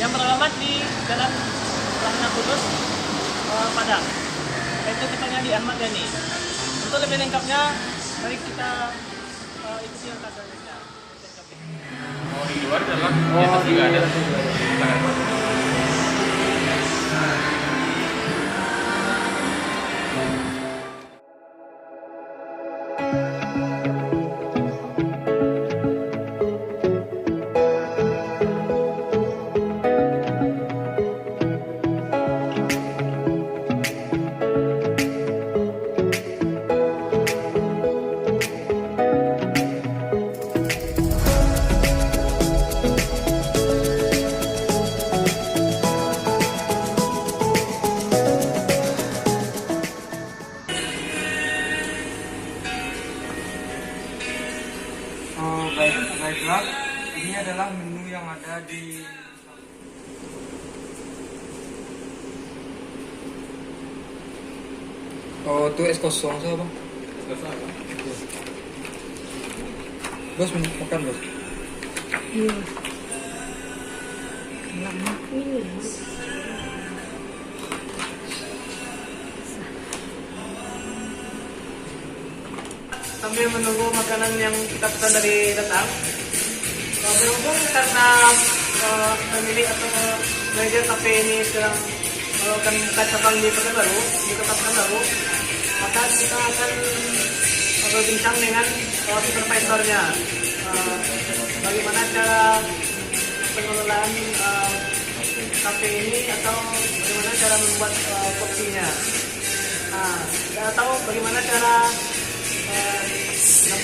yang beralamat di Jalan Rangga Kudus, Padang. Itu tempatnya di Ahmad Yani. Untuk lebih lengkapnya, mari kita ikuti yang kasusnya. Oh, di luar dalam di atas juga ada. Baiklah, ini adalah menu yang ada di Oh, itu es kosong siapa? Terus apa? Bos, makan bos. Iya. Lama ini. Sambil menunggu makanan yang kita pesan dari datang, berhubung karena pemilik atau manajer kafe ini sedang melakukan buka cabang di Pekanbaru, di Kota Pekanbaru, maka kita akan berbincang dengan supervisornya. Bagaimana cara pengelolaan kafe ini atau bagaimana cara membuat kopinya. Kita tahu bagaimana cara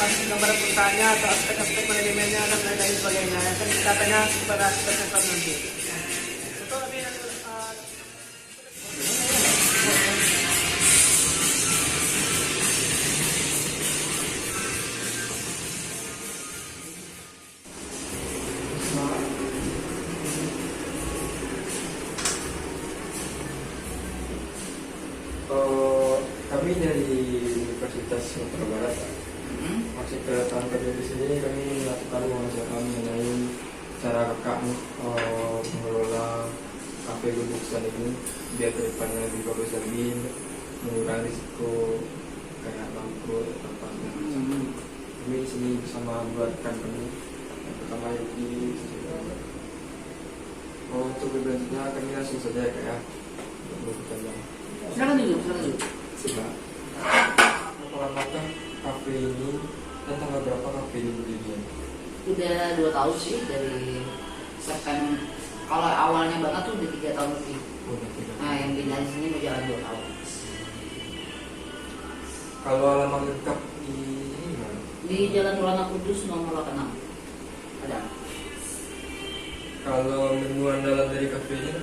gambaran perusahaannya atau aspek-aspek manajemennya dan lain sebagainya. Akan kita tanya kepada supervisor nanti. Untuk lebih Kami dari Universitas Sumatera Barat. Maksud kedatangan kami di sini, kami melakukan wawancara mengenai cara kakak mengelola kafe Gubuksan ini biar kedepannya lebih bagus lagi, mengurangi risiko kayak bangkrut atau apa macam. Kami di sini bersama buatkan kami yang pertama Yuki. Untuk berikutnya kami langsung saja kayak berbicara. Silakan dulu. Coba apakah kafe ini dan tanggal berapa kafe ini berdiri? Udah 2 tahun sih dari September. Kalau awalnya banget tuh udah 3 tahun lebih. Nah, yang pindah di sini udah jalan 2 tahun. Kalau alamat lengkap di ini mana? Di Jalan Rangga Kudus nomor 86. Ada. Kalau menu andalan dari kafe ini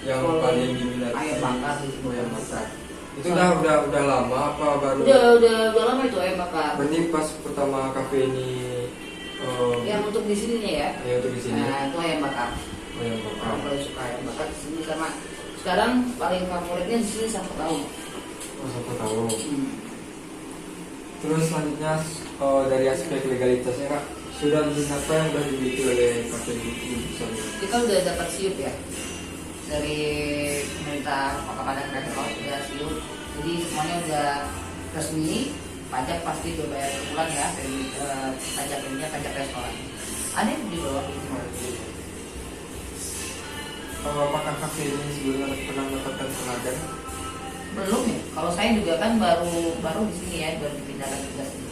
yang Kalau paling diminati ayam bakar. ayam bakar. Itu udah lama apa baru? Udah lama itu ayam bakar. Berarti pas pertama kafe ini Yang untuk di sininya ya. yang untuk di sini Nah, itu ayam bakar. ayam bakar. Aku paling suka ayam bakar di sini sama sekarang paling favoritnya di sini sampai tahu. Oh, siapa tahu. Terus selanjutnya dari aspek legalitasnya kak, sudah izin apa yang sudah dimiliki oleh kafe ini? Kita udah dapat siup ya dari pemerintah Kota Padang dan udah siup, jadi semuanya udah resmi. Pajak pasti udah bayar per bulan ya, dari pajak ininya, pajak restoran ada yang di bawah ini. Apakah kafe ini sebelumnya pernah mendapatkan penghargaan? Belum ya, kalau saya juga kan baru di sini ya, baru dipindahkan juga sini.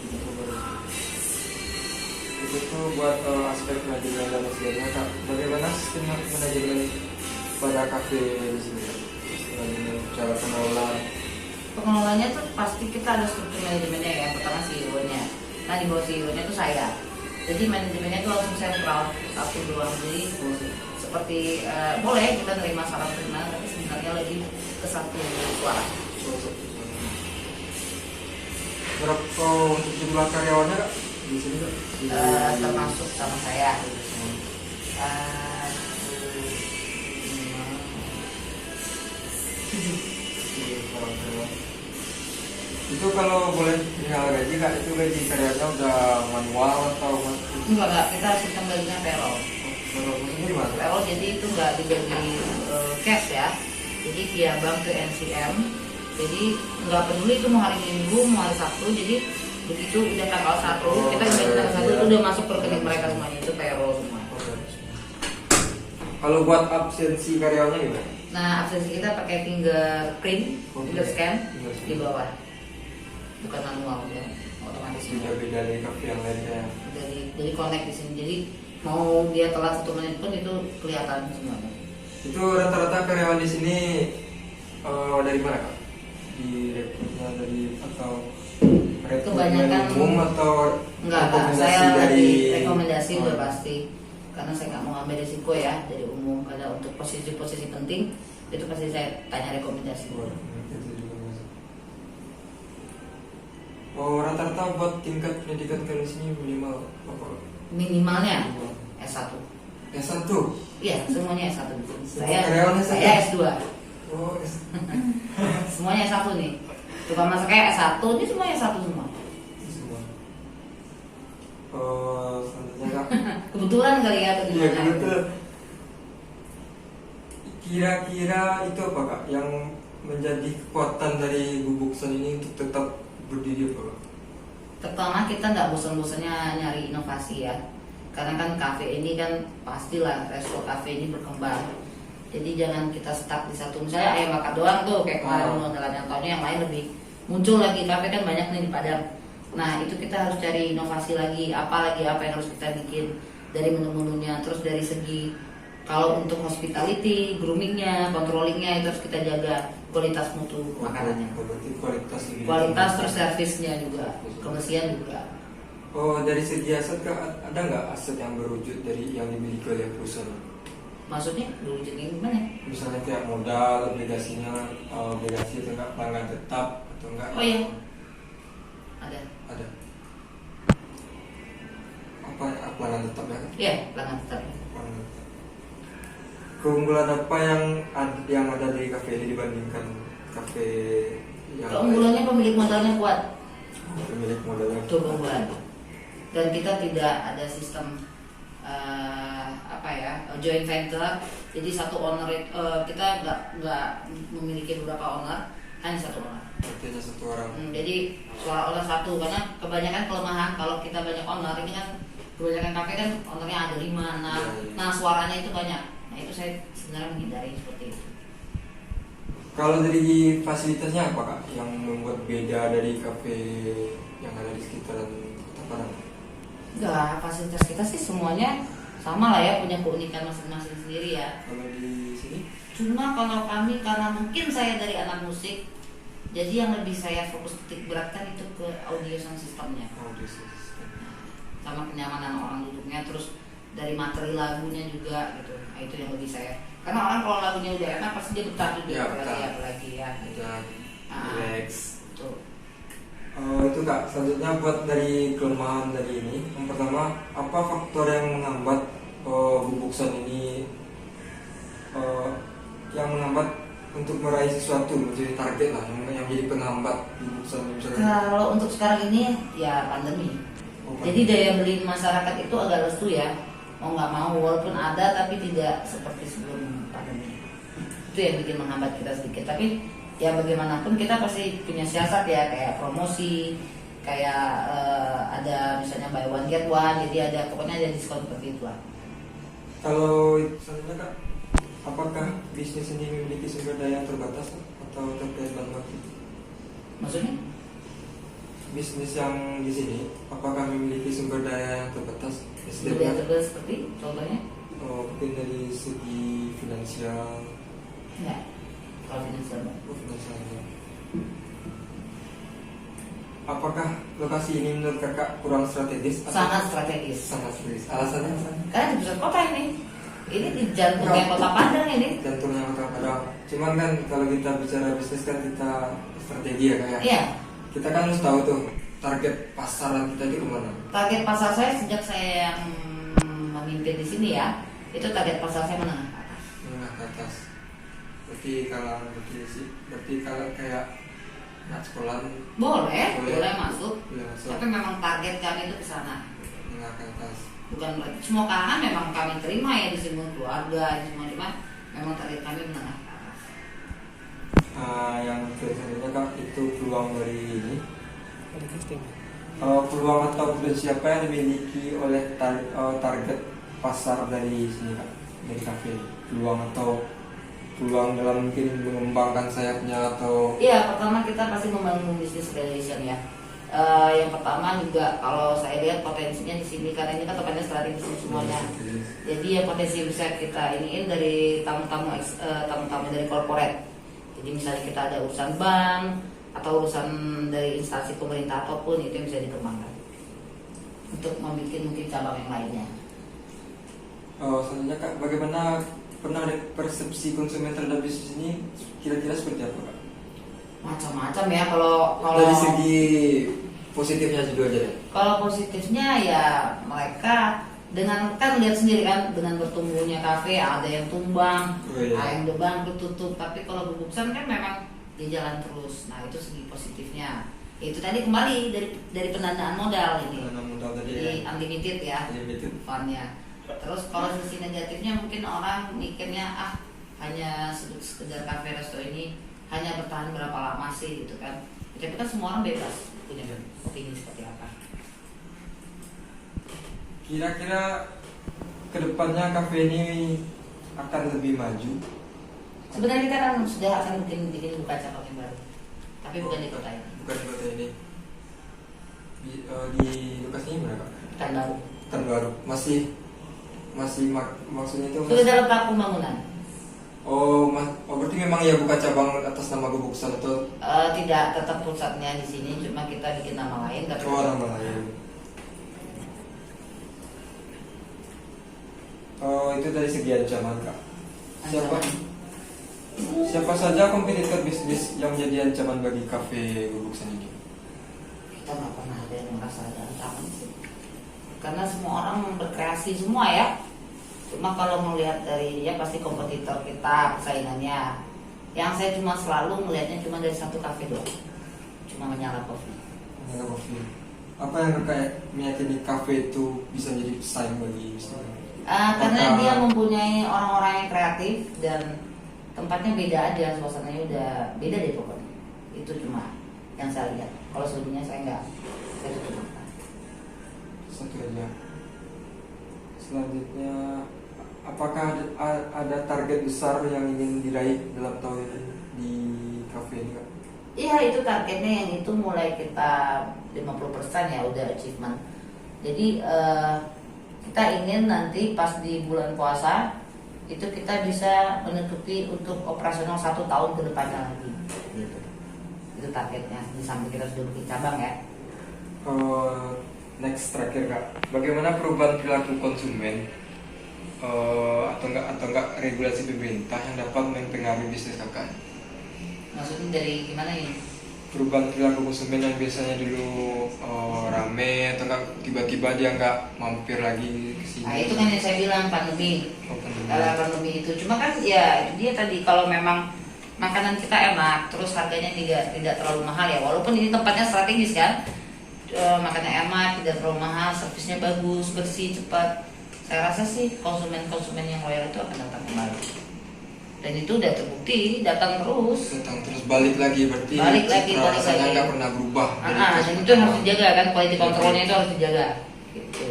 Itu tuh buat aspek manajemen dan sebagainya kak. Bagaimana sistem manajemen pada kafe di sini? Manajemen cara pengelolaan. Pengelolanya tuh pasti kita ada struktur manajemennya ya. Pertama CEO-nya. Nah di bawah CEO-nya tuh saya. Jadi manajemennya tuh langsung sentral. Satu doang. Jadi seperti boleh kita nerima saran terima, tapi sebenarnya lebih ke satu suara. Berapa untuk jumlah karyawannya kak di sini kak? Termasuk sama saya. Itu kalau boleh perihal gaji kak, itu gaji karyawannya udah manual atau Enggak, kita sistem gajinya payroll. maksudnya gimana? payroll, jadi itu nggak dibagi cash ya, jadi via bank ke NCM. Jadi nggak peduli itu mau hari Minggu mau hari Sabtu, jadi begitu udah tanggal 1 kita udah tanggal 1 itu udah masuk ke rekening mereka semuanya, itu payroll semua. Kalau buat absensi karyawannya gimana? Nah, absensi kita pakai fingerprint, finger scan di bawah, bukan manual ya, otomatis semua. Beda dari kafe yang lainnya. Jadi connect di sini, jadi mau dia telat 1 menit pun itu kelihatan semuanya. Itu rata-rata karyawan di sini dari mana kak? Direkrutnya dari atau Kebanyakan umum atau enggak, rekomendasi saya dari dari rekomendasi udah pasti, karena saya nggak mau ambil risiko ya dari umum. Karena untuk posisi-posisi penting itu pasti saya tanya rekomendasi. Oh, rata-rata buat tingkat pendidikan kalian sini minimal apa? Minimalnya S1. S1? Iya, semuanya S1. Karyawan S1? Saya S2. Oh, Semuanya S1 nih. Tukang masak kayak S1, ini semuanya S1 semua. semua. Oh, selanjutnya kak. Kebetulan kali ya atau Iya, gimana? kebetulan. Kira-kira itu apa kak yang menjadi kekuatan dari Bubuksan ini untuk tetap berdiri apa kak? Pertama, kita nggak bosan-bosannya nyari inovasi ya. Karena kan kafe ini kan pastilah resto kafe ini berkembang. Jadi jangan kita stuck di satu, misalnya ayam bakar doang tuh kayak kemarin modelan yang tahunnya, yang lain lebih muncul lagi, kafe kan banyak nih di Padang. Nah itu kita harus cari inovasi lagi apa yang harus kita bikin dari menu-menunya. Terus dari segi kalau untuk hospitality, groomingnya, controllingnya itu harus kita jaga kualitas mutu makanannya. Kualitas terus servisnya juga, kebersihan juga. Oh, dari segi aset kak, ada nggak aset yang berwujud dari yang dimiliki oleh perusahaan? Maksudnya berwujudnya gimana? Misalnya kayak modal, obligasinya, obligasi itu enggak pelanggan tetap atau enggak? Oh iya, ada. Ada. Apa pelanggan tetap ya? Iya, pelanggan tetap. Pelanggan tetap. Keunggulan apa yang ada dari kafe ini dibandingkan kafe yang Keunggulannya pemilik modalnya kuat. pemilik modalnya? Itu keunggulan. Dan kita tidak ada sistem joint venture, jadi satu owner kita nggak memiliki beberapa owner, hanya satu owner. Artinya satu orang. Jadi suara owner satu, karena kebanyakan kelemahan kalau kita banyak owner ini kan kebanyakan kafe kan ownernya ada 5, 6, nah suaranya itu banyak. Nah itu saya sebenarnya menghindari seperti itu. Kalau dari fasilitasnya apa kak yang membuat beda dari kafe yang ada di sekitaran Kota Padang? Enggak, fasilitas kita sih semuanya sama lah ya, punya keunikan masing-masing sendiri ya. Kalau di sini? Cuma kalau kami, karena mungkin saya dari anak musik, jadi yang lebih saya fokus titik beratkan itu ke audio sound systemnya, Audio system. sama kenyamanan orang duduknya, terus dari materi lagunya juga gitu. Nah, itu yang lebih saya, karena orang kalau lagunya udah enak pasti dia betah juga, Ya, apalagi ya gitu. Dan Ah, relax. betul. Itu kak, selanjutnya buat dari kelemahan dari ini, yang pertama apa faktor yang menghambat Bubuksan ini yang menghambat untuk meraih sesuatu, menjadi target lah, yang jadi penghambat Bubuksan misalnya? Kalau untuk sekarang ini ya pandemi. Jadi daya beli masyarakat itu agak lesu ya, mau nggak mau, walaupun ada tapi tidak seperti sebelum pandemi. Itu yang bikin menghambat kita sedikit. Tapi ya bagaimanapun kita pasti punya siasat ya, kayak promosi, kayak ada misalnya buy one get one, jadi ada pokoknya ada diskon seperti itu lah. Kalau selanjutnya kak, apakah bisnis ini memiliki sumber daya yang terbatas atau terkait banget? Maksudnya? Bisnis yang di sini apakah memiliki sumber daya yang terbatas? Sudah terbatas seperti contohnya? Mungkin dari segi finansial. Enggak. Kalau finansial enggak. Finansialnya. Apakah lokasi ini menurut kakak kurang strategis? Sangat strategis. Sangat strategis. Alasannya apa? Karena di pusat kota ini di jantungnya kota Padang ini. Jantungnya kota Padang. Cuman kan kalau kita bicara bisnis kan kita strategi ya kayak. Iya. Kita kan harus tahu tuh target pasaran kita itu kemana. Target pasar saya sejak saya yang memimpin di sini ya, itu target pasar saya menengah ke atas. Menengah ke atas. Berarti kalau kayak anak sekolah boleh masuk. Boleh masuk. Tapi memang target kami itu ke sana. Menengah ke atas. bukan berarti semua kalangan memang kami terima ya, di semua keluarga, di semua terima, memang target kami menengah ke atas. Yang selanjutnya Kak, itu peluang dari ini. Peluang atau potensi apa yang dimiliki oleh target pasar dari sini Kak, dari kafe? Peluang dalam mungkin mengembangkan sayapnya atau? Iya, pertama kita pasti membangun bisnis relation ya. Yang pertama juga kalau saya lihat potensinya di sini karena ini kan tempatnya strategis semuanya. Jadi ya potensi bisa kita iniin dari tamu-tamu dari corporate. Jadi misalnya kita ada urusan bank atau urusan dari instansi pemerintah apapun, itu yang bisa dikembangkan untuk membuat mungkin cabang yang lainnya. Selanjutnya Kak, bagaimana pernah ada persepsi konsumen terhadap bisnis ini kira-kira seperti apa Kak? Macam-macam ya kalau Dari segi positifnya dulu aja deh. Kalau positifnya ya mereka dengan kan lihat sendiri kan dengan bertumbuhnya kafe ada yang tumbang, ada yang udah bangkrut tutup. Tapi kalau Bubuksan kan memang dia jalan terus. Nah itu segi positifnya. Itu tadi kembali dari pendanaan modal ini. Pendanaan modal tadi Jadi unlimited ya, Unlimited. fundnya. Terus kalau sisi negatifnya mungkin orang mikirnya hanya sekedar kafe resto ini hanya bertahan berapa lama sih gitu kan. Tapi kan semua orang bebas punya opini seperti apa. Kira-kira kedepannya kafe ini akan lebih maju. Sebenarnya kita kan sudah akan bikin buka cabang yang baru, tapi bukan di kota ini. Bukan di kota ini. Di lokasinya mana Kak? Kan baru. Kan baru. Maksudnya itu Sudah dalam tahap pembangunan. Berarti memang ya buka cabang atas nama Bubuksan atau? Tidak, tetap pusatnya di sini, cuma kita bikin nama lain. Tapi Nama lain. Itu dari segi ancaman Kak. Siapa saja kompetitor bisnis yang menjadi ancaman bagi kafe Bubuksan ini? Kita nggak pernah ada yang merasa ada ancaman sih, karena semua orang berkreasi semua ya. Cuma kalau melihat dari dia pasti kompetitor kita, persaingannya. Yang saya cuma selalu melihatnya cuma dari satu kafe doang, cuma Menyala Coffee. Menyala Coffee. Apa yang Kakak meyakini kafe itu bisa jadi pesaing bagi bisnis? Karena dia mempunyai orang-orang yang kreatif dan tempatnya beda aja, suasananya udah beda deh pokoknya. Itu cuma yang saya lihat. Kalau sebelumnya saya nggak, saya tutup mata. Satu aja. Selanjutnya, apakah ada target besar yang ingin diraih dalam tahun ini di kafe ini Kak? Iya, itu targetnya yang itu mulai kita 50% ya udah achievement. Jadi kita ingin nanti pas di bulan puasa itu kita bisa menutupi untuk operasional 1 tahun ke depannya lagi. Gitu. Itu targetnya. Di samping kita sudah bikin cabang ya. Next terakhir Kak, bagaimana perubahan perilaku konsumen atau enggak regulasi pemerintah yang dapat mempengaruhi bisnis Kakak? Maksudnya dari gimana ini? Perubahan perilaku konsumen yang biasanya dulu rame atau enggak tiba-tiba dia enggak mampir lagi ke sini. Nah itu kan yang saya bilang pandemi. Karena pandemi itu cuma kan ya itu dia tadi, kalau memang makanan kita enak terus harganya tidak terlalu mahal ya, walaupun ini tempatnya strategis kan. Makannya enak, tidak terlalu mahal, servisnya bagus, bersih, cepat. Saya rasa sih konsumen-konsumen yang loyal itu akan datang kembali. Dan itu udah terbukti, datang terus. Balik lagi berarti. Balik lagi. Rasanya nggak pernah berubah. Dan itu harus dijaga kan, quality controlnya itu harus dijaga. Gitu.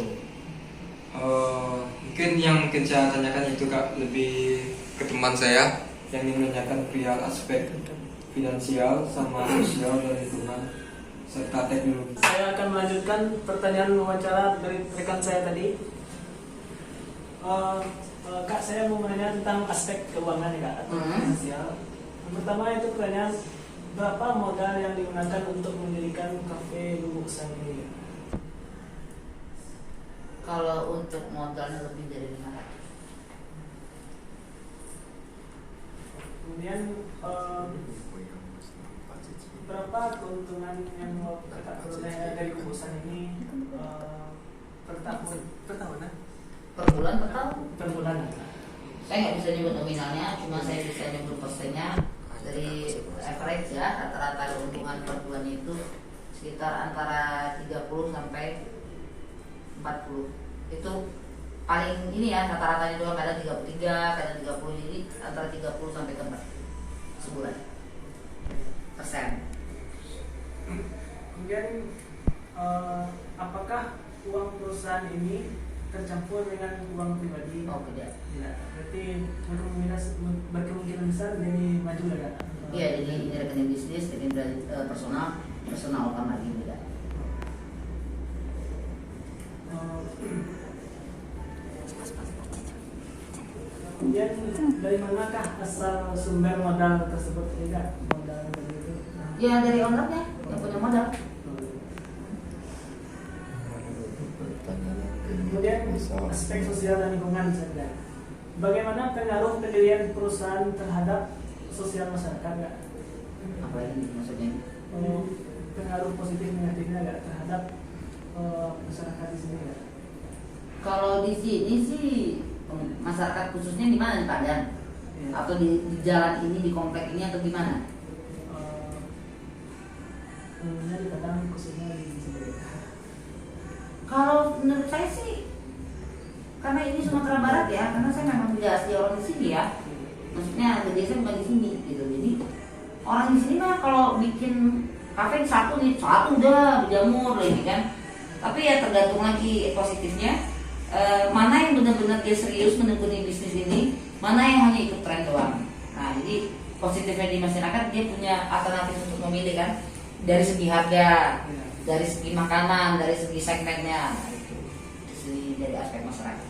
Mungkin yang saya tanyakan itu Kak lebih ke teman saya yang ingin menanyakan perihal aspek finansial sama sosial dan lingkungan serta teknologi. Saya akan melanjutkan pertanyaan wawancara dari rekan saya tadi. Kak, saya mau menanya tentang aspek keuangan ya Kak, atau finansial. Yang pertama itu pertanyaan, berapa modal yang digunakan untuk mendirikan kafe Bubuksan ini? Kalau untuk modalnya lebih dari 500. Kemudian berapa keuntungan yang Kakak peroleh dari Bubuksan ini per tahun? Per tahun ya? Per bulan, per tahun? Per bulan. Saya nggak bisa nyebut nominalnya, cuma saya bisa nyebut persennya. Dari average ya, rata-rata keuntungan per bulan itu sekitar antara 30 sampai 40 itu paling ini ya, rata-ratanya juga kadang 33, kadang 30, jadi antara 30 sampai 40 sebulan persen. Kemudian apakah uang perusahaan ini tercampur dengan uang pribadi? Oh tidak. Tidak. Berarti berkemungkinan besar jadi maju ya? Iya, jadi ini rekening bisnis, rekening personal utama lagi tidak. Kemudian dari manakah asal sumber modal tersebut? Tidak, modal dari itu. Ya dari ownernya yang punya modal. Kemudian aspek sosial dan lingkungan saja. Bagaimana pengaruh pendirian perusahaan terhadap sosial masyarakat? Ya? Apa ini maksudnya? Pengaruh positif negatifnya nggak terhadap masyarakat di sini ya? Kalau di sini sih masyarakat khususnya di mana di Padang? Ya. Atau di jalan ini, di komplek ini atau di mana? Di Padang khususnya di sini. Kalau menurut saya sih, karena ini Sumatera Barat ya, karena saya memang tidak asli orang di sini ya. Maksudnya gede saya bukan di sini gitu. Jadi orang di sini mah kalau bikin kafe satu udah berjamur lagi kan. Tapi ya tergantung lagi positifnya. Mana yang benar-benar dia serius menekuni bisnis ini, mana yang hanya ikut tren doang. Nah, jadi positifnya di masyarakat dia punya alternatif untuk memilih kan, dari segi harga, dari segi makanan, dari segi segmennya, nah, itu dari aspek masyarakat.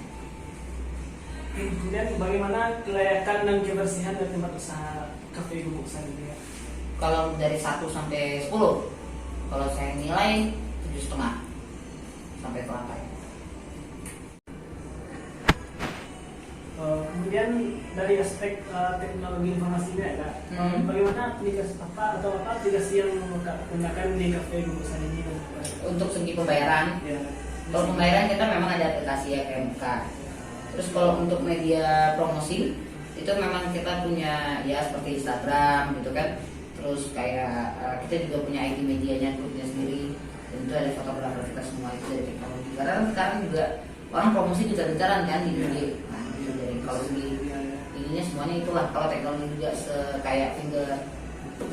Kemudian bagaimana kelayakan dan kebersihan dari tempat usaha kafe Gubuk Sari ini? Kalau dari 1 sampai 10, kalau saya nilai 7,5 sampai 8. Kemudian dari aspek teknologi informasinya ya, bagaimana aplikasi aplikasi yang menggunakan di kafe Gubuk Sari ini? Untuk segi pembayaran, Ya. kalau pembayaran kita memang ada aplikasi KMK. Terus kalau untuk media promosi itu memang kita punya ya seperti Instagram gitu kan. Terus kayak kita juga punya IT medianya, grupnya sendiri. Dan itu ada fotografer kita semua, itu dari teknologi. Karena kan sekarang juga orang promosi besar-besaran kan di IG. Nah, itu dari kalau segi ininya semuanya itulah. Kalau teknologi juga kayak finger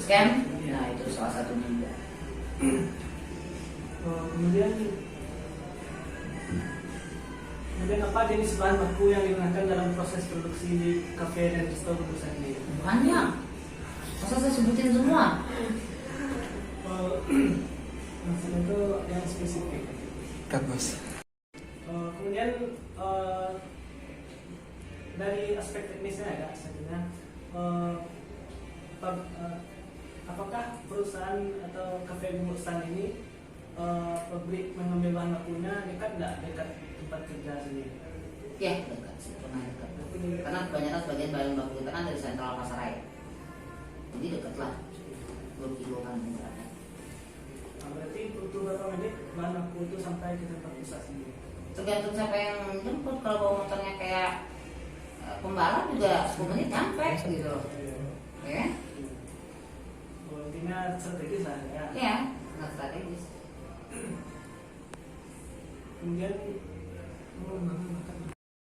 scan, nah itu salah satunya juga. Kemudian apa jenis bahan baku yang digunakan dalam proses produksi di kafe dan resto Gubuk Sari ini? Banyak. Masa saya sebutin semua? Maksudnya itu yang spesifik. Bos. Kemudian dari aspek teknisnya ya, sebenarnya apakah perusahaan atau kafe Gubuk Sari ini pabrik mengambil bahan bakunya dekat tempat kerja sendiri? Ya, dekat sih, pernah dekat. Karena kebanyakan sebagian bahan baku kita kan dari sentral Pasaraya. Jadi dekat lah, 2 kilo kan berarti. Nah, berarti butuh berapa menit bahan baku itu sampai ke tempat usaha sendiri? Tergantung siapa yang jemput. Kalau bawa motornya kayak pembalap juga 10 menit nyampe gitu loh. Ya? Intinya strategis lah ya. Ya, sangat strategis. Kemudian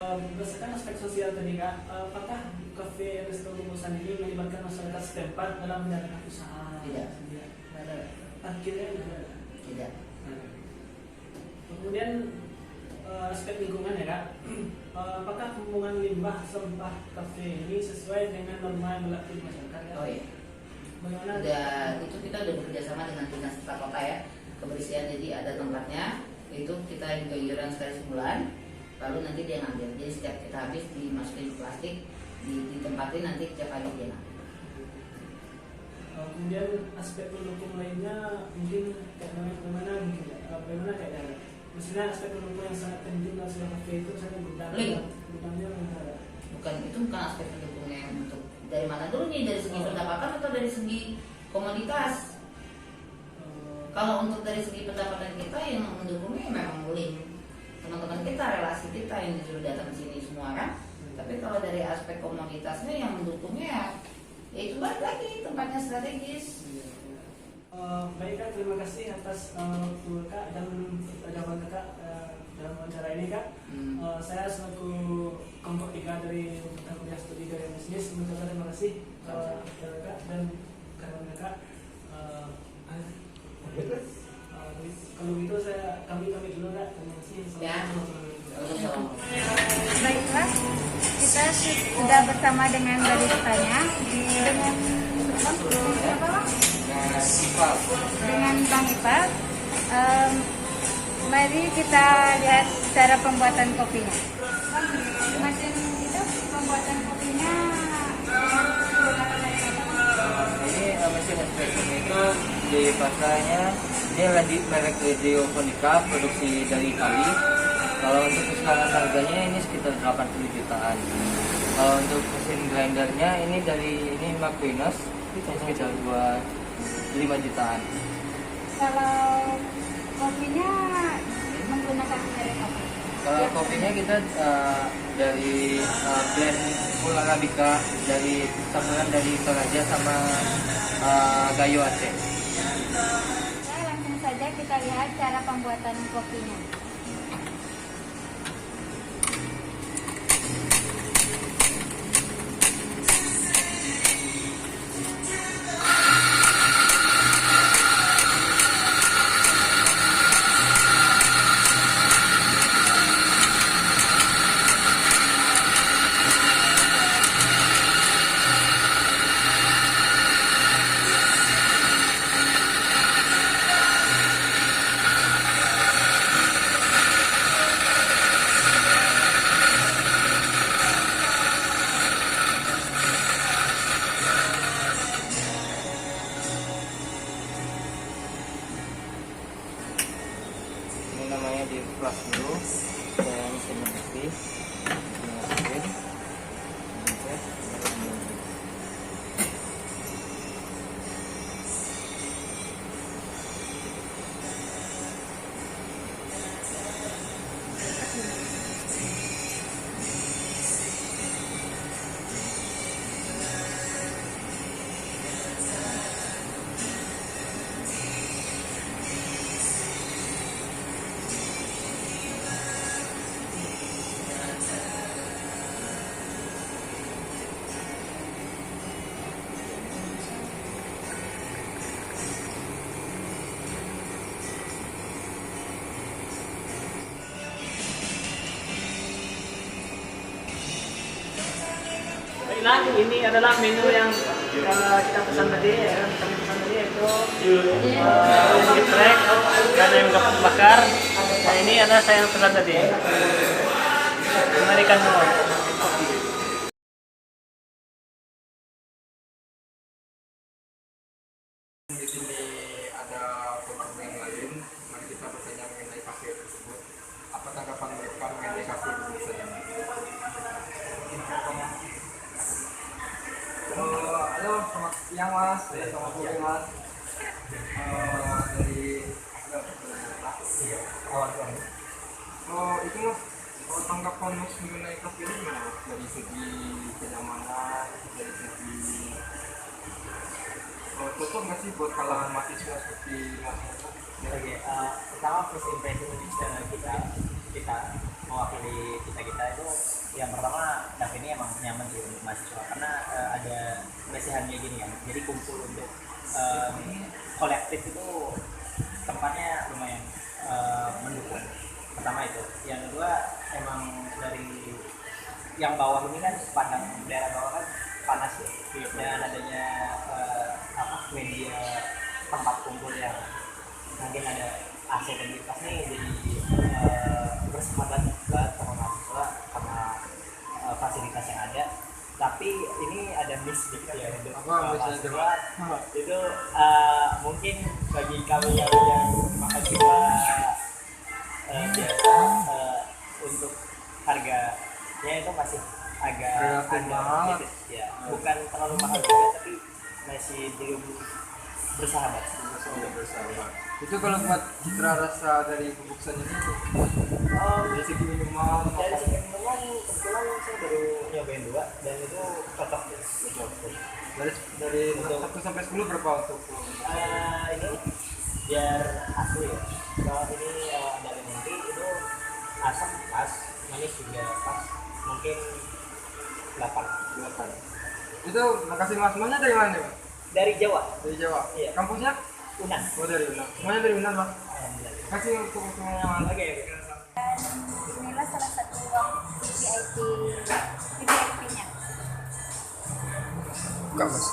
berdasarkan aspek sosial tadi Kak, apakah kafe resto Gubuk Sari ini melibatkan masyarakat setempat dalam menjalankan usaha? Tidak. Tidak ada. Akhirnya tidak ada. Tidak. Kemudian aspek lingkungan ya Kak, apakah pembuangan limbah sampah kafe ini sesuai dengan norma yang berlaku di masyarakat? Oh iya. Bagaimana? Itu kita udah bekerja sama dengan dinas tata kota ya, kebersihan. Jadi ada tempatnya, itu kita juga iuran sekali sebulan, lalu nanti dia ngambil. Jadi setiap kita habis dimasukin ke plastik, ditempatin, nanti setiap hari dia ngambil. Kemudian aspek pendukung lainnya mungkin kayak bagaimana mungkin bagaimana kayak misalnya aspek pendukung yang sangat penting dalam sebuah kafe itu misalnya gudangnya Bukan, itu bukan aspek pendukungnya yang untuk dari mana dulu nih, dari segi pendapatan atau dari segi komoditas. Kalau untuk dari segi pendapatan kita yang mendukungnya memang link teman-teman kita, relasi kita yang disuruh datang ke sini semua kan. Tapi kalau dari aspek komoditasnya yang mendukungnya ya itu balik lagi tempatnya strategis. Baik Kak, terima kasih atas waktu Kak dan jawaban Kakak dalam wawancara ini Kak. Saya selaku kelompok 3 dari mata kuliah studi karya bisnis mengucapkan terima kasih kepada Kak dan kawan Kakak. Kalau gitu kami dulu Kak. Terima kasih. Ya. Baiklah, kita sudah bersama dengan baristanya dengan dengan Bang Ipal. Mari kita lihat cara pembuatan kopinya. Mesin itu pembuatan kopinya dengan menggunakan Ini mesin espresso itu di pasarnya ini merek Radiofonica, produksi dari Itali. Kalau untuk kisaran harganya ini sekitar 80 jutaan. Kalau untuk mesin grindernya ini dari Maquinas sekitar 5 jutaan. Kalau kopinya menggunakan merek apa? Kalau kopinya kita dari blend full arabica dari campuran dari Toraja sama Gayo Aceh. Nah, langsung saja kita lihat cara pembuatan kopinya. Ini namanya di flash dulu. Saya mesin mesti dimasukin. Baiklah, ini adalah menu yang kita pesan tadi, kami pesan tadi yaitu geprek dan ayam bakar. Nah ini adalah saya yang pesan tadi. Dengan ikan semua. Di sini ada foto yang lain. Mari kita bertanya mengenai kafe tersebut. Apa tanggapan mereka mengenai kafe tersebut? Halo, selamat siang Mas. Selamat sore Mas. Dari itu Mas, kalau tanggapan Mas mengenai kafe ini gimana Mas? Dari segi kenyamanan, dari segi cocok nggak sih buat kalangan mahasiswa seperti Mas? Oke, pertama first impression kita mewakili kita itu yang pertama kafe ini emang nyaman sih untuk mahasiswa karena ada lesehannya gini kan, jadi kumpul untuk kolektif itu tempatnya lumayan mendukung. Pertama itu, yang kedua emang dari yang bawah ini kan daerah bawah kan panas ya, dan adanya media tempat kumpul yang mungkin ada AC dan kipas nih jadi bersahabat banget sama mahasiswa karena fasilitas yang ada. Tapi ini ada miss dikit ya untuk mahasiswa itu mungkin bagi kami yang mahasiswa biasa untuk harganya itu masih agak mahal ya, bukan terlalu mahal juga tapi masih belum bersahabat. Itu kalau buat citra rasa dari bubuksan ini dari segi minuman Dari segi minuman kebetulan saya baru nyobain 2 dan itu cocok dari 1 sampai 10 berapa untuk ini biar asli ya. Kalau ini ada lemon tea itu asam pas, manis juga pas, mungkin 8. Itu lokasi mas semuanya dari mana nih, Pak? Dari Jawa. Dari Jawa. Iya. Kampusnya? Unan. Oh dari Unan. Semuanya dari Unan, Pak. Alhamdulillah. Kasih untuk yang lagi ya. Dan inilah salah satu ruang VVIP-nya. Buka mas.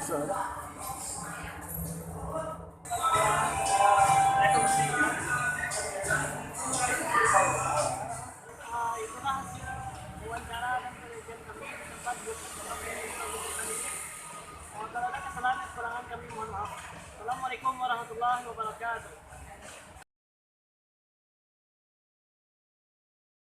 Sudah.